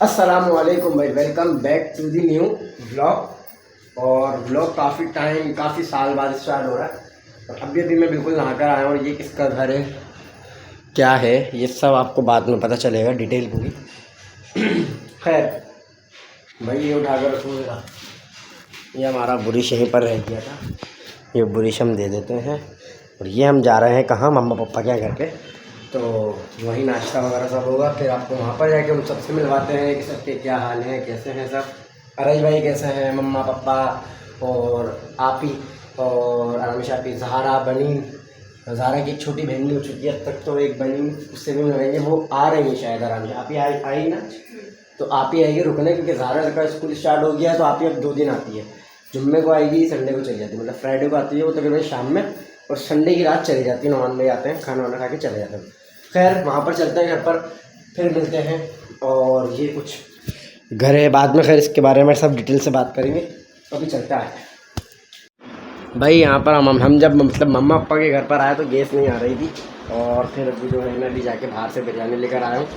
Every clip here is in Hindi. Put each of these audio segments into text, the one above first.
अस्सलामुअलैकुम भाई, welcome back to the new vlog. और व्लॉग काफ़ी साल बाद स्टार्ट हो रहा है। और अभी मैं बिल्कुल नहा कर आया हूँ। और ये किसका घर है, क्या है, ये सब आपको बाद में पता चलेगा, डिटेल पूरी। खैर भाई, ये उठा कर रखूँगा। ये हमारा बुरिश यहीं पर रह गया था, ये बुरिश हम दे देते हैं। और ये हम जा रहे हैं कहाँ, मम्मा पापा के घर पे। तो वही नाश्ता वगैरह सब होगा, फिर आपको वहाँ पर जाके उन सबसे मिलवाते हैं कि सबके क्या हाल हैं, कैसे हैं सब। अरज भाई कैसे हैं, मम्मा पापा और आप ही और आरामिश आपी, जहारा बनीन। जहारा की एक छोटी बहन भी हो चुकी है अब तक, तो एक बनीन उससे भी मिलेंगे, वो आ रही है शायद। आराम आप ही आई ना, तो आप ही आएगी रुकने, क्योंकि जहारा का स्कूल स्टार्ट हो गया है। तो आप ही अब 2 दिन आती है, जुम्मे को आएगी, संडे को चली जाती है, मतलब फ्राइडे को आती है वो तकरीबन शाम में, और संडे की रात चली जाती है। नॉन में आते हैं, खाना वाना खा के चले जाते हैं। खैर वहाँ पर चलते हैं घर पर, फिर मिलते हैं। और ये कुछ घर है बाद में, खैर इसके बारे में सब डिटेल से बात करेंगे। तो अभी चलता है भाई। यहाँ पर हम जब मतलब मम्मा पापा के घर पर आए तो गैस नहीं आ रही थी। और फिर अभी जो है मैं भी जाके बाहर से बिरयानी लेकर आया हूँ।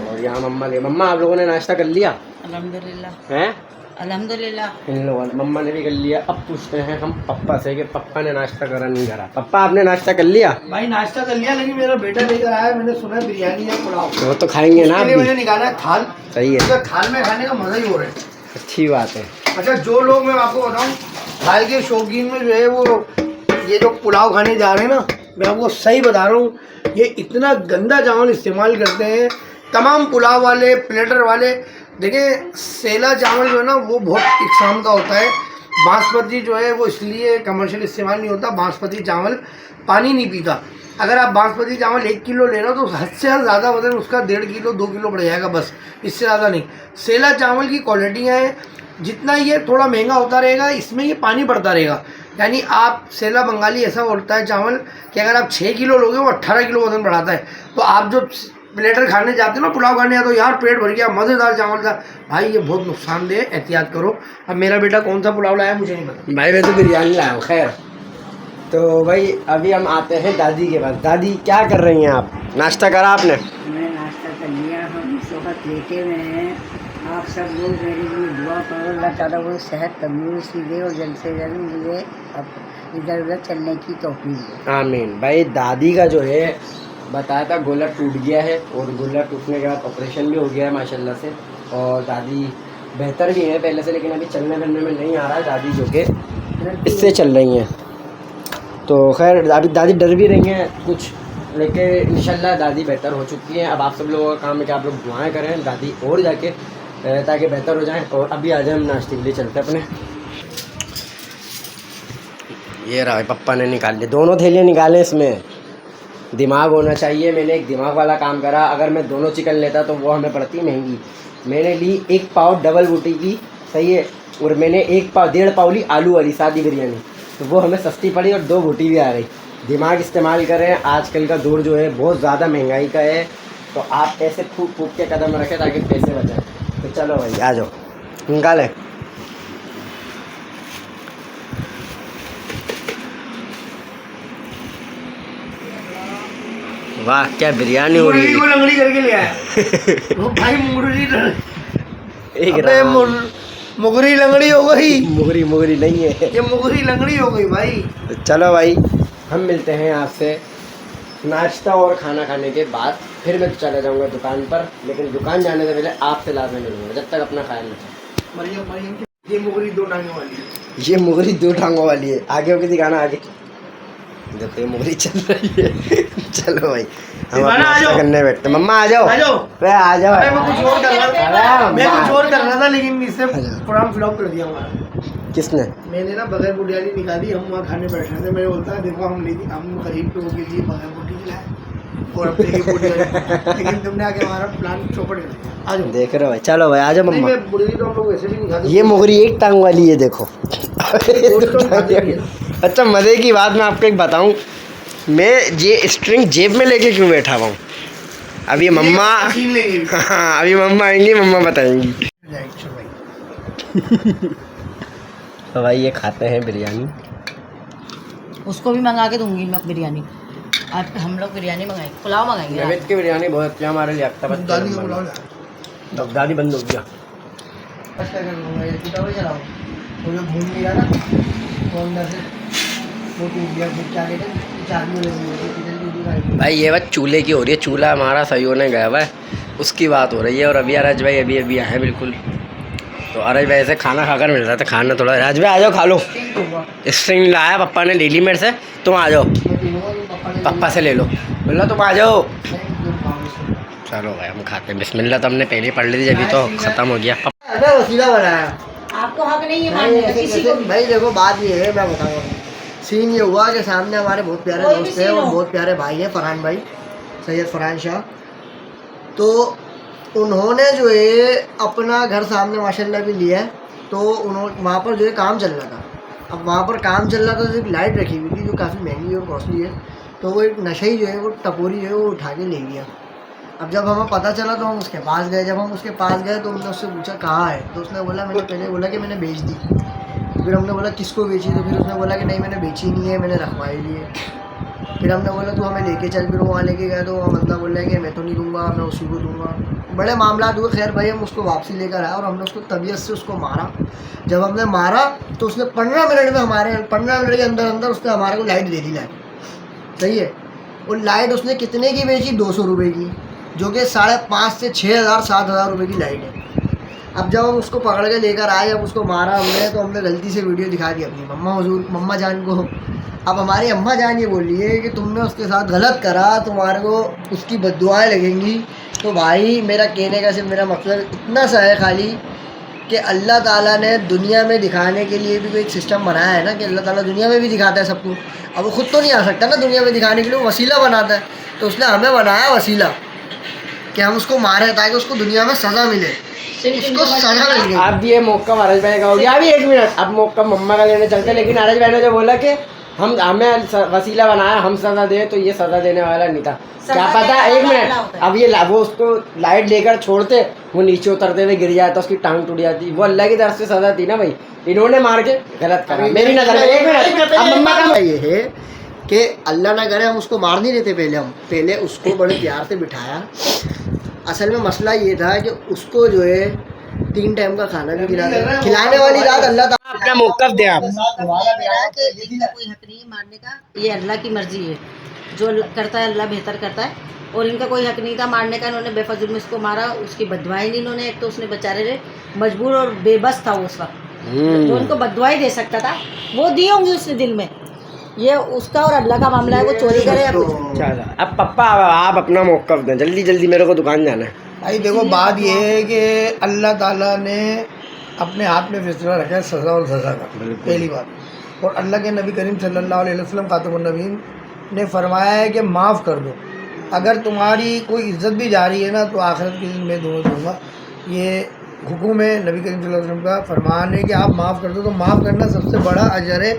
और यहाँ मम्मा आप लोगों ने नाश्ता कर लिया? अल्हम्दुलिल्लाह हैं, अल्हम्दुलिल्लाह। इन लोगों ने, मम्मा ने भी कर लिया। अब पूछते हैं हम पप्पा से कि पप्पा ने नाश्ता करा नहीं करा। पप्पा आपने नाश्ता कर लिया? भाई नाश्ता कर लिया, लेकिन मेरा बेटा लेकर आया, मैंने सुना है बिरयानी या पुलाव। वो तो खाएंगे ना इसके लिए अभी। मैंने निकाला है थाल। सही है, तो थाल में खाने का मजा ही हो रहा है। अच्छी बात है। अच्छा, जो लोग, मैं आपको बताऊं, थाल के शौकीन में जो है वो ये जो पुलाव खाने जा रहे हैं ना, मैं आपको सही बता रहा हूँ, ये इतना गंदा चावल इस्तेमाल करते हैं तमाम पुलाव वाले, प्लेटर वाले। देखिए, सेला चावल जो है ना वो बहुत इकसाम का होता है। बासमती जो है वो इसलिए कमर्शियल इस्तेमाल नहीं होता, बासमती चावल पानी नहीं पीता। अगर आप बासमती चावल 1 किलो ले रहे हो तो हद से ज़्यादा वजन उसका 1.5 किलो 2 किलो बढ़ जाएगा, बस, इससे ज़्यादा नहीं। सेला चावल की क्वालिटियाँ हैं, जितना ये थोड़ा महंगा होता रहेगा इसमें ये पानी बढ़ता रहेगा। यानी आप सेला बंगाली ऐसा होता है चावल कि अगर आप 6 किलो लोगे वो 18 किलो वजन बढ़ाता है। तो आप जो प्लेटर खाने जाते हो ना, पुलाव खाने जाते हो, यार पेट भर गया, मज़ेदार चावल था, भाई ये बहुत नुकसानदेह, एहतियात करो। अब मेरा बेटा कौन सा पुलाव लाया मुझे नहीं पता भाई, मैं तो बिरयानी लाया हूँ। खैर तो भाई अभी हम आते हैं दादी के पास। दादी क्या कर रही हैं आप? नाश्ता करा आपने? मैं नाश्ता कर लिया, हम इस वक्त लेटे हुए हैं। आप सब लोग मेरे लिए दुआ करो, अल्लाह ताला वो सेहत तंदुरुस्ती दे और जल्द से जल्द मुझे अब इधर उधर चलने की तौफीक दे। आमीन। भाई दादी का जो है बताया था, गोला टूट गया है, और गोला टूटने के बाद ऑपरेशन भी हो गया है माशाल्लाह से। और दादी बेहतर भी है पहले से, लेकिन अभी चलने फिरने में नहीं आ रहा है दादी, जो कि इससे चल रही हैं। तो खैर अभी दादी डर भी रही हैं कुछ, लेकिन इंशाल्लाह दादी बेहतर हो चुकी है। अब आप सब लोगों का काम है कि आप लोग दुआएं करें दादी और जाके, ताकि बेहतर हो जाए। और अभी आ जाए हम नाश्ते के लिए चलते हैं अपने। ये रहा, पप्पा ने निकाल लिए, दोनों थैलियाँ निकाले। इसमें दिमाग होना चाहिए, मैंने एक दिमाग वाला काम करा। अगर मैं दोनों चिकन लेता तो वो हमें पड़ती महंगी। मैंने ली 1 पाव डबल बूटी की, सही है, और मैंने 1.5 पाव ली आलू वाली सादी बिरयानी, तो वो हमें सस्ती पड़ी, और 2 बूटी भी आ गई। दिमाग इस्तेमाल करें, आजकल का दौर जो है बहुत ज़्यादा महंगाई का है। तो आप ऐसे फूक फूक के कदम रखें ताकि पैसे बचाएं। तो चलो भाई आ जाओ, निकालें। वाह क्या बिरयानी हो रही मुर्गी को है। लंगड़ी करके ले आया वो भाई, मुर्गी एक अबे मुगरी लंगड़ी हो गई, मुगरी मुगरी नहीं है, ये मुगरी लंगड़ी हो गई भाई। तो चलो भाई हम मिलते हैं आपसे नाश्ता और खाना खाने के बाद। फिर मैं चला जाऊंगा दुकान पर, लेकिन दुकान जाने से पहले आपसे लाजमी मिलूंगा, जब तक अपना ख्याल रखें। मरियम ये मुगरी 2 टांगों वाली है। ये मुगरी 2 टांगों वाली है। आगे होके दिखाना, आगे देखो ये मुगरी चल रही है। चलो भाई हम अपना नाश्ता करने बैठते। मम्मा आ जाओ, आ जाओ, आ जाओ। मैं कुछ और कर रहा था, मैं कुछ और कर रहा था, लेकिन इससे प्रोग्राम फ्लॉप कर दिया हमारा। किसने? मैंने ना बगैर बिरयानी निकाली, हम वहाँ खाने बैठ रहे थे, मैंने बोलता है देखो हम गरीब लोगों के लिए बगैर रोटी खिलाए और अपने लिए बिरयानी, लेकिन तुमने आके हमारा प्लान चौपट कर दिया। आ जाओ, देख रहे हो भाई, चलो भाई आ जाओ मम्मा। मुर्गी तो हम लोग वैसे भी नहीं खाते। ये मुगरी 1 टांग वाली है, देखो। अच्छा मज़े की बात मैं आपको एक बताऊं, मैं ये स्ट्रिंग जेब में लेके क्यों बैठा हुआ हूँ? अभी मम्मा, हाँ अभी मम्मा आएंगी, मम्मा बताएंगी। तो भाई ये खाते हैं बिरयानी। उसको भी मंगा के दूंगी मैं बिरयानी। आज हम लोग बिरयानी मंगाएंगे, पुलाव मंगाएंगे। नवेद की बिरयानी बहुत अच्छी है, हमारे लिए अख्ता दादी का पुलाव लाया। दबदारी बंद हो गया। अच्छा कर लूँगा, ये टूटा हुआ चलाओ, वो जो घूम गया ना वो अंदर से वो टूट गया, फिर क्या कहते हैं चाबी वाले जल्दी भाई ये बात चूल्हे की हो रही है, चूल्हा हमारा सही होने गया हुआ है, उसकी बात हो रही है। और अभी अरज भाई अभी आए बिल्कुल, तो अरज भाई से खाना खाकर मिल रहा था, खाना थोड़ा। राज भाई आ जाओ खा लो, स्ट्रिंग लाया पापा ने डेली मेड से, तुम आ जाओ पापा से ले लो, बोला तुम आ जाओ। चलो भाई हम खाते हैं, बिस्मिल्लाह तो हमने पहले पढ़ ली थी, जब तो ख़त्म हो गया। अबे वसीला बनाया आपको हक नहीं है मानने का किसी को भी। भाई देखो बात ये है, मैं बताऊँ सीन ये हुआ कि सामने हमारे बहुत प्यारे दोस्त हैं और बहुत प्यारे भाई हैं, फरहान भाई, सैयद फरहान शाह। तो उन्होंने जो है अपना घर सामने माशाल्लाह भी लिया है, तो उन्होंने वहाँ पर जो है काम चल रहा था। अब वहाँ पर काम चल रहा था तो एक लाइट रखी हुई थी जो काफ़ी महंगी और कॉस्टली है, तो वो एक नशे जो है वो टपोरी जो है वो उठा के ले गया। अब जब हमें पता चला तो हम उसके पास गए, जब हम उसके पास गए तो हमने उससे पूछा कहाँ है, तो उसने बोला मैंने पहले बोला कि मैंने बेच दी। फिर हमने बोला किसको बेची, तो फिर उसने बोला कि नहीं मैंने बेची नहीं है, मैंने रखवाई ली है। फिर हमने बोला तू हमें लेके चल, फिर वहाँ लेके गए तो वहाँ बंदा बोल रहा है कि मैं तो नहीं दूंगा, मैं उसी को दूंगा। बड़े मामला हुए, खैर भाई हम उसको वापसी लेकर आए और हमने उसको तबीयत से उसको मारा। जब हमने मारा तो उसने 15 मिनट में हमारे 15 मिनट के अंदर अंदर उसने हमारे को लाइट दे दी। लाइट सही है, वो लाइट उसने कितने की बेची, 200 रुपये की, जो कि 5,500 से 6,000 7,000 रुपये की लाइट है। अब जब हम उसको पकड़ के लेकर आए, जब उसको मारा हमने, तो हमने गलती से वीडियो दिखा दी अपनी मम्मा जान को। अब हमारी अम्मा जान ये बोल रही है कि तुमने उसके साथ गलत करा, तुम्हारे को उसकी बद्दुआएं लगेंगी। तो भाई मेरा कहने का सिर्फ मेरा मकसद इतना सा है खाली कि अल्लाह ताला ने दुनिया में दिखाने के लिए भी कोई एक सिस्टम बनाया है ना, कि अल्लाह ताला दुनिया में भी दिखाता है सबको। अब वो खुद तो नहीं आ सकता ना दुनिया में दिखाने के लिए, वो वसीला बनाता है। तो उसने हमें बनाया वसीला कि हम उसको मारें ताकि उसको दुनिया में सज़ा मिले, उसको सज़ा मिल गई। अब ये मौका अरज भाई का हो गया। अभी 1 मिनट, अब मौका मम्मा का लेने चलते, लेकिन अरज भाई ने जो बोला कि हमें वसीला बनाया, हम सज़ा दे, तो ये सज़ा देने वाला नहीं था। क्या पता 1 मिनट, अब ये वो उसको लाइट लेकर छोड़ते, वो नीचे उतरते हुए गिर जाता, उसकी टांग टूट जाती, वो अल्लाह की तरफ से सज़ा थी ना भाई। इन्होंने मार के गलत करा मेरी नज़र में। 1 मिनट, अब मम्मा का ये है कि अल्लाह ना करे हम उसको मार नहीं देते, पहले उसको बड़े प्यार से बिठाया। असल में मसला ये था कि उसको जो है 3 टाइम का खाना भी खिलाने वाली रात अल्लाह ताला अपना मौक़िफ़ दे आप। कोई हक नहीं है मारने का, ये अल्लाह की मर्जी है, जो करता है अल्लाह बेहतर करता है। और इनका कोई हक नहीं था मारने का, इन्होंने बेफजूल में इसको मारा, उसकी बददुआएं नहीं इन्होंने। एक तो उसने बेचारे मजबूर और बेबस था उस वक्त, तो उनको बददुआएं दे सकता था, वो दी होंगी उसने दिल में। ये उसका और अल्लाह का मामला है, वो चोरी करे या कुछ। चलो अब पप्पा आप अपना मौक़िफ़ दें, जल्दी जल्दी, मेरे को दुकान जाना है। भाई देखो बात ये है कि अल्लाह ताला ने अपने हाथ में फैसला रखा है सज़ा और सज़ा का, पहली बात। और अल्लाह के नबी करीम सल्लल्लाहु अलैहि वसल्लम खातमुन नबीय्यीन ने फरमाया है कि माफ़ कर दो। अगर तुम्हारी कोई इज़्ज़त भी जा रही है ना, तो आखिरत के दिन मैं दूँगा। ये हुक्म है नबी करीम सल्लल्लाहु अलैहि वसल्लम का, फरमान है कि आप माफ़ कर दो। तो माफ़ करना सबसे बड़ा अजर है,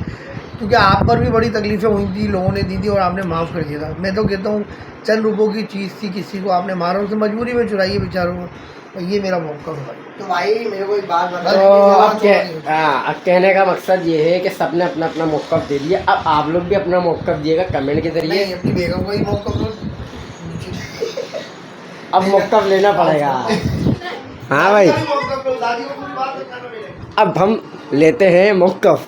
क्योंकि आप पर भी बड़ी तकलीफ़ें हुई थी, लोगों ने दी थी और आपने माफ़ कर दिया था। मैं तो कहता हूँ चंद रुपयों की चीज़ थी, किसी को आपने मारा, उसे मजबूरी में चुराई है बेचारों को, तो ये मेरा मौक़िफ़ है। तो भाई मेरे को एक बात बता, तो अब कहने का मकसद ये है कि सबने अपना अपना मौक़िफ़ दे दिया। अब आप लोग भी अपना मौक़िफ़ दिएगा कमेंट के जरिए। अपनी बेगम को ही मौक़िफ़ अब मौक़िफ़ लेना पड़ेगा। हाँ भाई, अब हम लेते हैं मौक़िफ़,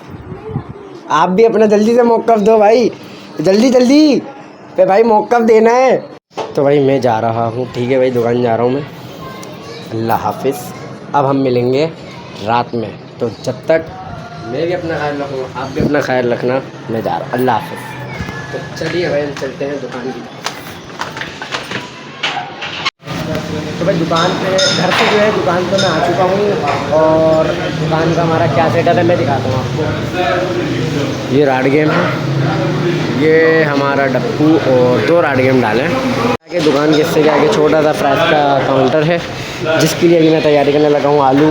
आप भी अपना जल्दी से मौक़िफ़ दो भाई, जल्दी जल्दी पे भाई मौक़िफ़ देना है। तो भाई मैं जा रहा हूँ, ठीक है भाई, दुकान जा रहा हूँ मैं। अल्लाह हाफिज़। अब हम मिलेंगे रात में, तो जब तक मैं भी अपना ख्याल रखूँगा, आप भी अपना ख्याल रखना। मैं जा रहा हूँ, अल्लाह हाफिज़। तो चलिए भाई हम चलते हैं दुकान की। तो भाई दुकान पे, घर से जो है दुकान पे मैं आ चुका हूँ, और दुकान का हमारा क्या सेटअप है मैं दिखाता हूँ आपको। ये राड गेम है, ये हमारा डप्पू और 2 राड गेम डाले हैं। आगे दुकान के इससे आगे छोटा सा फ्राइज का काउंटर है, जिसके लिए अभी मैं तैयारी करने लगा हूँ। आलू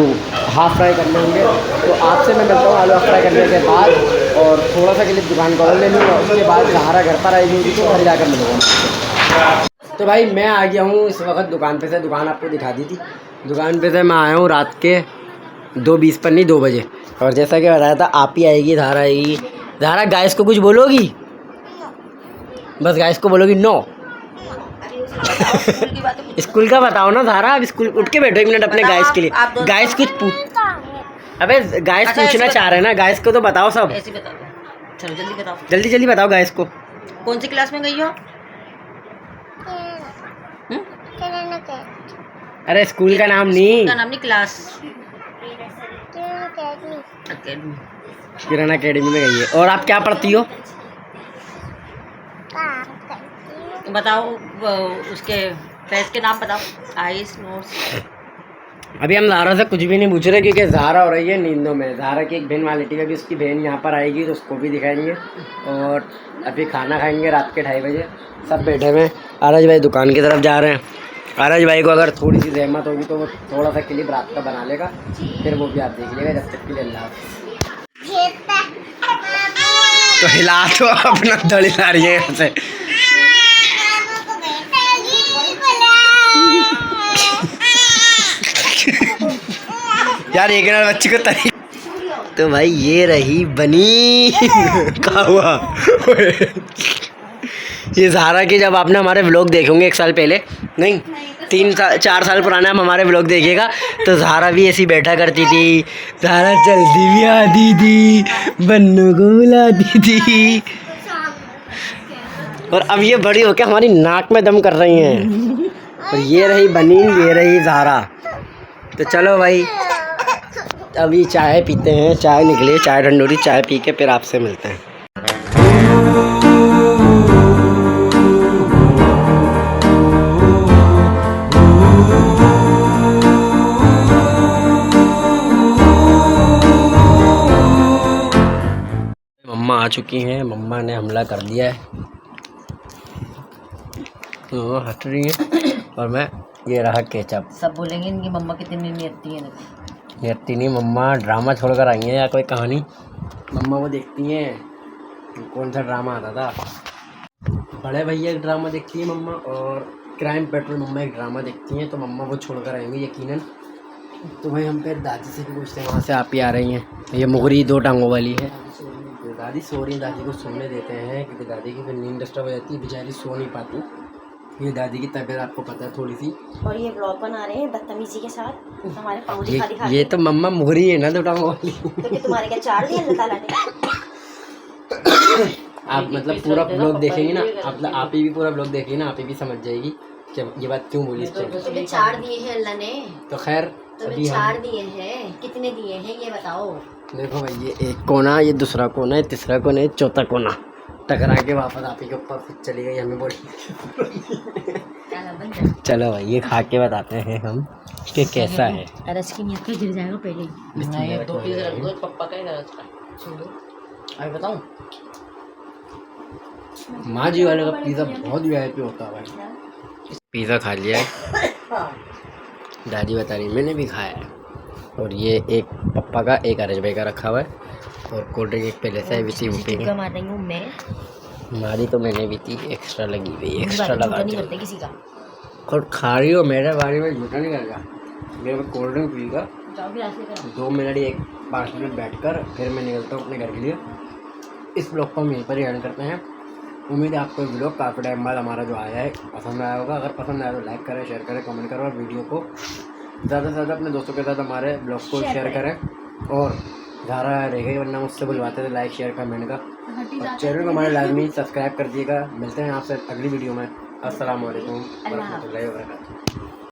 हाफ़ फ्राई करने होंगे, तो आपसे मैं मिलता हूँ आलू हाफ़ फ्राई करने के बाद, और थोड़ा सा के लिए दुकान का और ले लूँगा। उसके बाद सहारा घर पर आएगी तो घर जाकर मिलूँगा। तो भाई मैं आ गया हूँ इस वक्त दुकान पे से, दुकान आपको दिखा दी थी। दुकान पे से मैं आया हूँ रात के 2:20 पर, नहीं 2 बजे। और जैसा कि बताया था आप ही आएगी, धारा आएगी। धारा गाइस को कुछ बोलोगी? बस गाइस को बोलोगी नो। स्कूल की बातें स्कूल का बताओ ना ज़ारा, अब स्कूल उठ के बैठो 1 मिनट अपने बताओ गाइस के लिए। आप दोनों गाइस कुछ पूछ, अबे गाइस अच्छा, पूछना ऐसे चाह रहे हैं ना, गाइस को तो बताओ सब, ऐसे बता दो। चलो जल्दी बताओ, जल्दी जल्दी बताओ गाइस को। कौन सी क्लास में गई हो? अरे स्कूल का नाम नहीं, का नाम नहीं, क्लास अकेडमी। किरण अकेडमी में गई है। और आप क्या पढ़ती हो? बताओ उसके फेस के नाम बताओ, आइस नोट्स। अभी हम ज़ारा से कुछ भी नहीं पूछ रहे क्योंकि ज़ारा हो रही है नींदों में। ज़ारा की एक बहन वालिटी का भी, उसकी बहन यहाँ पर आएगी तो उसको भी दिखाएंगे। और अभी खाना खाएंगे रात के 2:30 बजे। सब बैठे हुए हैं। आरज भाई दुकान की तरफ जा रहे हैं। आरज भाई को अगर थोड़ी सी रहमत होगी तो वो थोड़ा सा क्लिप रात का बना लेगा, फिर वो भी आप देख लेगा। जब तक के लिए अल्लाह तो हिला तो अपना दड़ी ला रही है यहाँ से। यार एक ना बच्ची को तरी। तो भाई ये रही बनी क्या हुआ ये ज़ारा की, जब आपने हमारे व्लॉग देखेंगे 1 साल पहले, नहीं 4 साल पुराना हम हमारे व्लॉग देखिएगा, तो ज़ारा भी ऐसी बैठा करती थी। ज़ारा जल्दी भी आती थी, बन्नू को बुलाती थी। और अब ये बड़ी होकर हमारी नाक में दम कर रही हैं। और ये रही बनी, ये रही ज़ारा। तो चलो भाई अभी चाय पीते हैं, चाय निकली, चाय ठंडूरी, चाय पी के फिर आपसे मिलते हैं। मम्मा आ चुकी हैं, मम्मा ने हमला कर दिया है तो हट रही है। और मैं ये रहा केचप। सब बोलेंगे इनकी मम्मा कितनी नियत्ती है। नियत्ती नहीं, मम्मा ड्रामा छोड़कर आई हैं या कोई कहानी। मम्मा वो देखती हैं कौन सा ड्रामा आता था, बड़े भैया एक ड्रामा देखती है मम्मा, और क्राइम पेट्रोल मम्मा एक ड्रामा देखती हैं। तो मम्मा वो छोड़कर आएंगी यकीनन। तो भाई हम फिर दादी से भी पूछते हैं, वहाँ से आप ही आ रही हैं। ये मुगरी 2 टांगों वाली है। तो दादी सो रही, दादी को सोने देते हैं क्योंकि दादी की फिर नींद डिस्टर्ब हो जाती है, बेचारी सो नहीं पाती। ये दादी की तबीयत आपको पता है थोड़ी सी। और ये ब्लॉग बना रहे हैं बदतमीजी के साथ हमारे पाउजी खा दिखा। ये तो मम्मा मुगरी है ना 2 टांगों वाली। तो क्या तुम्हारे क्या 4 दिए अल्लाह ताला ने? आप मतलब पूरा ब्लॉग देखेंगे ना, आप ही भी पूरा ब्लॉग देखेंगे ना, आप ही भी समझ जाएगी कि ये बात क्यों बोली इस टाइम। तुम्हें 4 दिए हैं अल्लाह ने, तो खैर तुम्हें 4 दिए हैं, कितने दिए हैं ये बताओ। देखो भाई, ये एक कोना, ये दूसरा कोना, ये तीसरा कोना, ये चौथा कोना टकरा के वापस आप ही के ऊपर फिर चली गई। हमें बोली चलो भाई ये खा के बताते हैं हम कि कैसा है। अरस की नीयत पे गिर जाएगा पहले ही। नहीं, 2 पीस रख दो, पप्पा का ही अरस का छोड़ो। अभी बताऊं, माँ जी वाले का पिज़्ज़ा बहुत वीआईपी होता है भाई। पिज़्ज़ा खा लिया है, दादी बता रही मैंने भी खाया है। और ये एक पप्पा का, एक अरज भाई का रखा हुआ है। और कोल्ड ड्रिंक एक पहले से भी थी, वो पी मार रही हूँ मैं। हमारी तो मैंने भी थी, एक्स्ट्रा लगी हुई, एक्स्ट्रा लगा नहीं करते किसी का। और खा रही हो मेरे बारे में झूठा नहीं करेगा। मेरे को कोल्ड ड्रिंक पीगा 2 मिनट 5 मिनट बैठकर, फिर मैं निकलता हूँ अपने घर के लिए। इस ब्लॉग को हम यहीं पर ही एंड करते हैं। उम्मीद है आपको ये ब्लॉग काफ़ी टाइम बाद हमारा जो आया है पसंद आया होगा। अगर पसंद आया तो लाइक करें, शेयर करें, कमेंट करें, और वीडियो को ज़्यादा से ज़्यादा अपने दोस्तों के साथ हमारे ब्लॉग को शेयर करें। और ज़्यादा रहेगा, वरना मुझसे बुलवाते थे लाइक शेयर कमेंट का। और चैनल को हमारे लाजमी सब्सक्राइब कर दिएगा। मिलते हैं आपसे अगली वीडियो में। अस्सलाम वालेकुम वरहमतुल्लाहि वबरकातुहू।